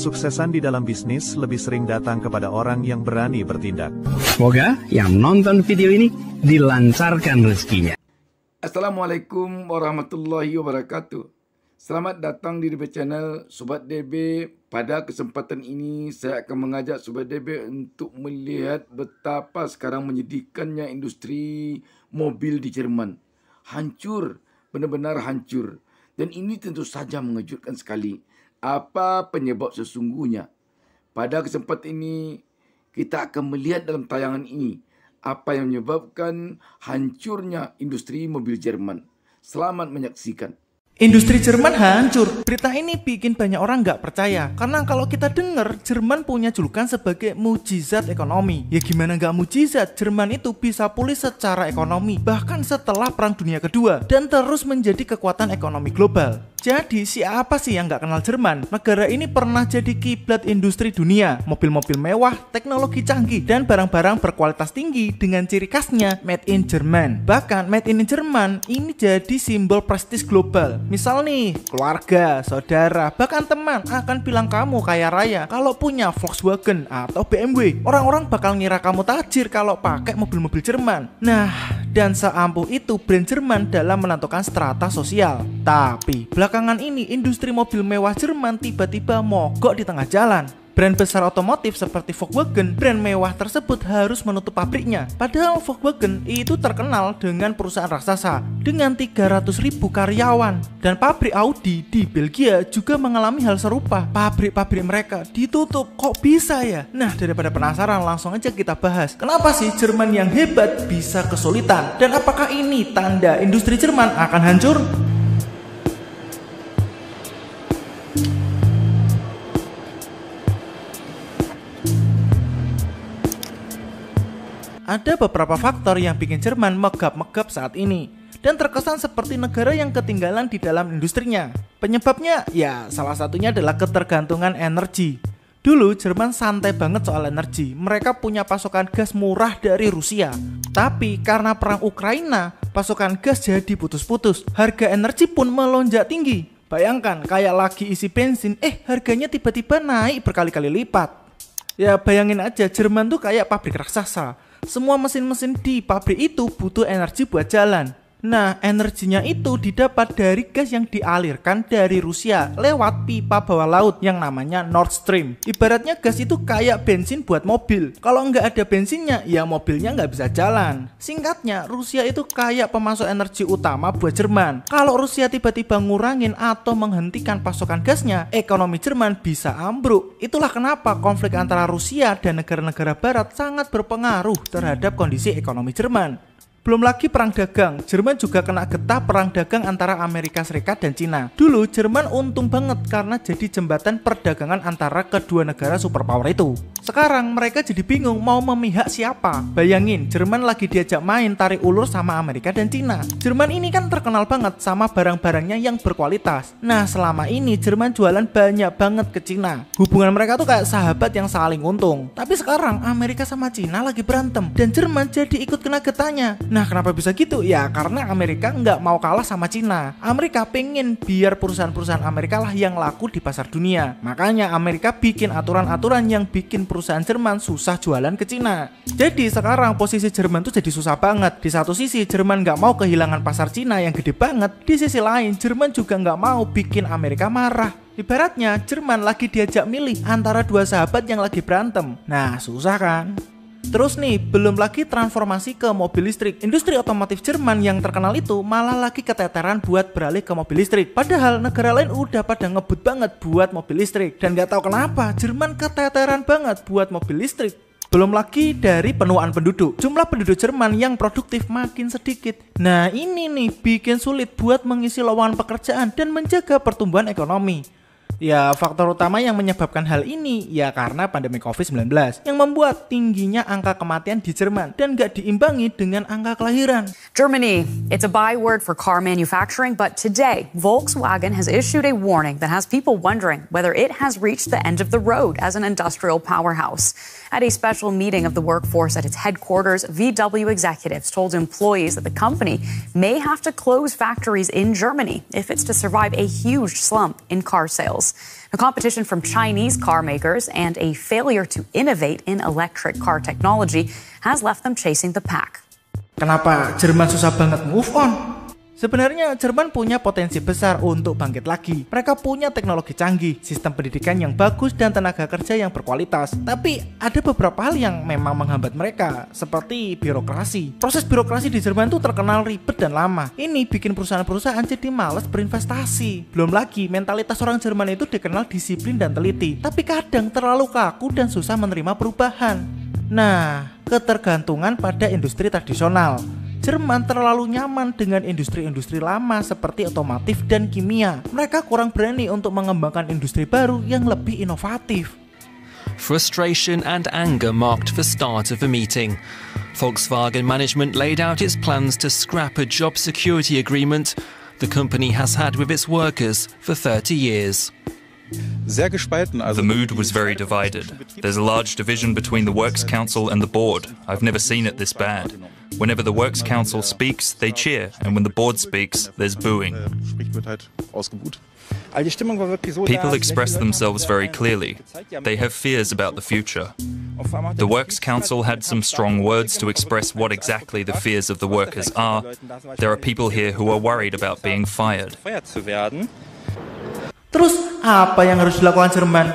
Kesuksesan di dalam bisnis lebih sering datang kepada orang yang berani bertindak. Semoga yang nonton video ini dilancarkan rezekinya. Assalamualaikum warahmatullahi wabarakatuh. Selamat datang di DB Channel Sobat DB. Pada kesempatan ini saya akan mengajak Sobat DB untuk melihat betapa sekarang menyedihkannya industri mobil di Jerman. Hancur, benar-benar hancur. Dan ini tentu saja mengejutkan sekali. Apa penyebab sesungguhnya? Pada kesempatan ini kita akan melihat dalam tayangan ini apa yang menyebabkan hancurnya industri mobil Jerman. Selamat menyaksikan. Industri Jerman hancur. Berita ini bikin banyak orang nggak percaya. Karena kalau kita dengar, Jerman punya julukan sebagai mukjizat ekonomi. Ya gimana nggak mukjizat? Jerman itu bisa pulih secara ekonomi, bahkan setelah Perang Dunia Kedua, dan terus menjadi kekuatan ekonomi global. Jadi siapa sih yang nggak kenal Jerman? Negara ini pernah jadi kiblat industri dunia. Mobil-mobil mewah, teknologi canggih, dan barang-barang berkualitas tinggi dengan ciri khasnya Made in Jerman. Bahkan Made in Jerman ini jadi simbol prestis global. Misal nih, keluarga, saudara, bahkan teman akan bilang kamu kaya raya kalau punya Volkswagen atau BMW. Orang-orang bakal ngira kamu tajir kalau pakai mobil-mobil Jerman. Nah, dan seampuh itu brand Jerman dalam menentukan strata sosial. Tapi belakangan ini industri mobil mewah Jerman tiba-tiba mogok di tengah jalan. Brand besar otomotif seperti Volkswagen, brand mewah tersebut harus menutup pabriknya. Padahal Volkswagen itu terkenal dengan perusahaan raksasa dengan 300.000 karyawan. Dan pabrik Audi di Belgia juga mengalami hal serupa. Pabrik-pabrik mereka ditutup. Kok bisa ya? Nah, daripada penasaran, langsung aja kita bahas. Kenapa sih Jerman yang hebat bisa kesulitan? Dan apakah ini tanda industri Jerman akan hancur? Ada beberapa faktor yang bikin Jerman megap-megap saat ini dan terkesan seperti negara yang ketinggalan di dalam industrinya. Penyebabnya ya salah satunya adalah ketergantungan energi. Dulu Jerman santai banget soal energi. Mereka punya pasokan gas murah dari Rusia. Tapi karena perang Ukraina, pasokan gas jadi putus-putus. Harga energi pun melonjak tinggi. Bayangkan kayak lagi isi bensin, harganya tiba-tiba naik berkali-kali lipat. Ya bayangin aja, Jerman tuh kayak pabrik raksasa. Semua mesin-mesin di pabrik itu butuh energi buat jalan. Nah, energinya itu didapat dari gas yang dialirkan dari Rusia lewat pipa bawah laut yang namanya Nord Stream. Ibaratnya gas itu kayak bensin buat mobil. Kalau nggak ada bensinnya, ya mobilnya nggak bisa jalan. Singkatnya, Rusia itu kayak pemasok energi utama buat Jerman. Kalau Rusia tiba-tiba ngurangin atau menghentikan pasokan gasnya, ekonomi Jerman bisa ambruk. Itulah kenapa konflik antara Rusia dan negara-negara barat sangat berpengaruh terhadap kondisi ekonomi Jerman. Belum lagi perang dagang, Jerman juga kena getah perang dagang antara Amerika Serikat dan Cina. Dulu Jerman untung banget karena jadi jembatan perdagangan antara kedua negara superpower itu. Sekarang mereka jadi bingung mau memihak siapa. Bayangin, Jerman lagi diajak main tarik ulur sama Amerika dan Cina. Jerman ini kan terkenal banget sama barang-barangnya yang berkualitas. Nah, selama ini Jerman jualan banyak banget ke Cina. Hubungan mereka tuh kayak sahabat yang saling untung. Tapi sekarang Amerika sama Cina lagi berantem dan Jerman jadi ikut kena getahnya. Nah, kenapa bisa gitu? Ya karena Amerika nggak mau kalah sama Cina. Amerika pengen biar perusahaan-perusahaan Amerika lah yang laku di pasar dunia. Makanya Amerika bikin aturan-aturan yang bikin perusahaan Jerman susah jualan ke Cina. Jadi sekarang posisi Jerman tuh jadi susah banget. Di satu sisi Jerman nggak mau kehilangan pasar Cina yang gede banget. Di sisi lain Jerman juga nggak mau bikin Amerika marah. Ibaratnya Jerman lagi diajak milih antara dua sahabat yang lagi berantem. Nah, susah kan? Terus nih, belum lagi transformasi ke mobil listrik. Industri otomotif Jerman yang terkenal itu malah lagi keteteran buat beralih ke mobil listrik. Padahal negara lain udah pada ngebut banget buat mobil listrik. Dan gak tahu kenapa Jerman keteteran banget buat mobil listrik. Belum lagi dari penuaan penduduk. Jumlah penduduk Jerman yang produktif makin sedikit. Nah ini nih bikin sulit buat mengisi lowongan pekerjaan dan menjaga pertumbuhan ekonomi. Ya, faktor utama yang menyebabkan hal ini ya karena pandemi COVID-19 yang membuat tingginya angka kematian di Jerman dan gak diimbangi dengan angka kelahiran. Germany, it's a byword for car manufacturing, but today Volkswagen has issued a warning that has people wondering whether it has reached the end of the road as an industrial powerhouse. At a special meeting of the workforce at its headquarters, VW executives told employees that the company may have to close factories in Germany if it's to survive a huge slump in car sales. vehicles. The competition from Chinese car makers and a failure to innovate in electric car technology has left them chasing the pack. Kenapa Jerman susah banget move on? Sebenarnya Jerman punya potensi besar untuk bangkit lagi. Mereka punya teknologi canggih, sistem pendidikan yang bagus, dan tenaga kerja yang berkualitas. Tapi ada beberapa hal yang memang menghambat mereka, seperti birokrasi. Proses birokrasi di Jerman tuh terkenal ribet dan lama. Ini bikin perusahaan-perusahaan jadi malas berinvestasi. Belum lagi, mentalitas orang Jerman itu dikenal disiplin dan teliti, tapi kadang terlalu kaku dan susah menerima perubahan. Nah, ketergantungan pada industri tradisional. Jerman terlalu nyaman dengan industri-industri lama seperti otomotif dan kimia. Mereka kurang berani untuk mengembangkan industri baru yang lebih inovatif. Frustration and anger marked the start of the meeting. Volkswagen management laid out its plans to scrap a job security agreement the company has had with its workers for 30 years. The mood was very divided. There's a large division between the Works Council and the board. I've never seen it this bad. Whenever the Works Council speaks, they cheer, and when the board speaks, there's booing. People express themselves very clearly. They have fears about the future. The Works Council had some strong words to express what exactly the fears of the workers are. There are people here who are worried about being fired. Terus, apa yang harus dilakukan Jerman?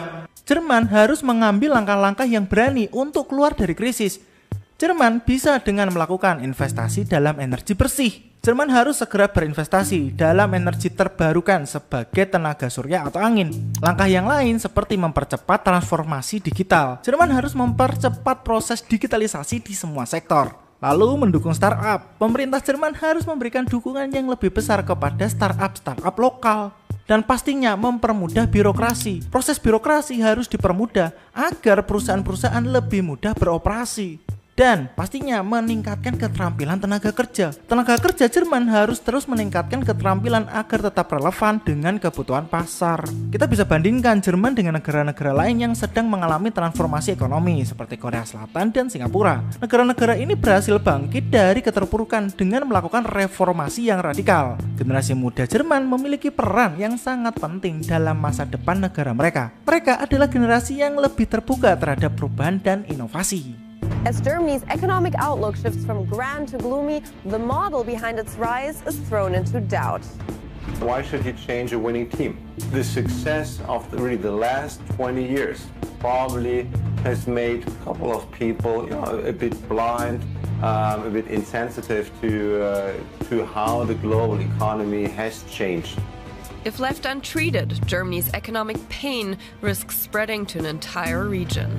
Jerman harus mengambil langkah-langkah yang berani untuk keluar dari krisis. Jerman bisa dengan melakukan investasi dalam energi bersih. Jerman harus segera berinvestasi dalam energi terbarukan sebagai tenaga surya atau angin. Langkah yang lain seperti mempercepat transformasi digital. Jerman harus mempercepat proses digitalisasi di semua sektor. Lalu mendukung startup. Pemerintah Jerman harus memberikan dukungan yang lebih besar kepada startup lokal. Dan pastinya mempermudah birokrasi. Proses birokrasi harus dipermudah agar perusahaan-perusahaan lebih mudah beroperasi. Dan pastinya meningkatkan keterampilan tenaga kerja. Tenaga kerja Jerman harus terus meningkatkan keterampilan agar tetap relevan dengan kebutuhan pasar. Kita bisa bandingkan Jerman dengan negara-negara lain yang sedang mengalami transformasi ekonomi seperti Korea Selatan dan Singapura. Negara-negara ini berhasil bangkit dari keterpurukan dengan melakukan reformasi yang radikal. Generasi muda Jerman memiliki peran yang sangat penting dalam masa depan negara mereka. Mereka adalah generasi yang lebih terbuka terhadap perubahan dan inovasi. As Germany's economic outlook shifts from grand to gloomy, the model behind its rise is thrown into doubt. Why should you change a winning team? The success of the last 20 years probably has made a couple of people a bit blind, a bit insensitive to how the global economy has changed. If left untreated, Germany's economic pain risks spreading to an entire region.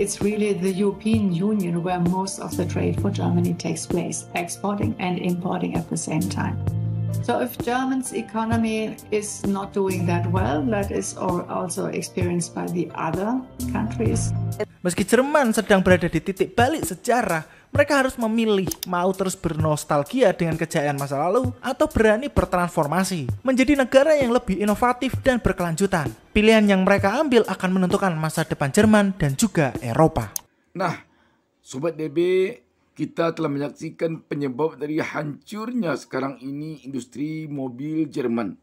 It's really the European Union where most of the trade for Germany takes place, exporting and importing at the same time. So if Germany's economy is not doing that well, that is also experienced by the other countries. Meski Jerman sedang berada di titik balik sejarah, mereka harus memilih mau terus bernostalgia dengan kejayaan masa lalu atau berani bertransformasi menjadi negara yang lebih inovatif dan berkelanjutan. Pilihan yang mereka ambil akan menentukan masa depan Jerman dan juga Eropa. Nah, Sobat DB, kita telah menyaksikan penyebab dari hancurnya sekarang ini industri mobil Jerman.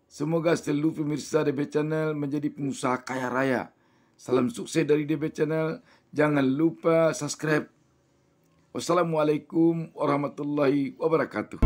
Semoga seluruh pemirsa DB Channel menjadi pengusaha kaya raya. Salam sukses dari DB Channel. Jangan lupa subscribe. Wassalamualaikum warahmatullahi wabarakatuh.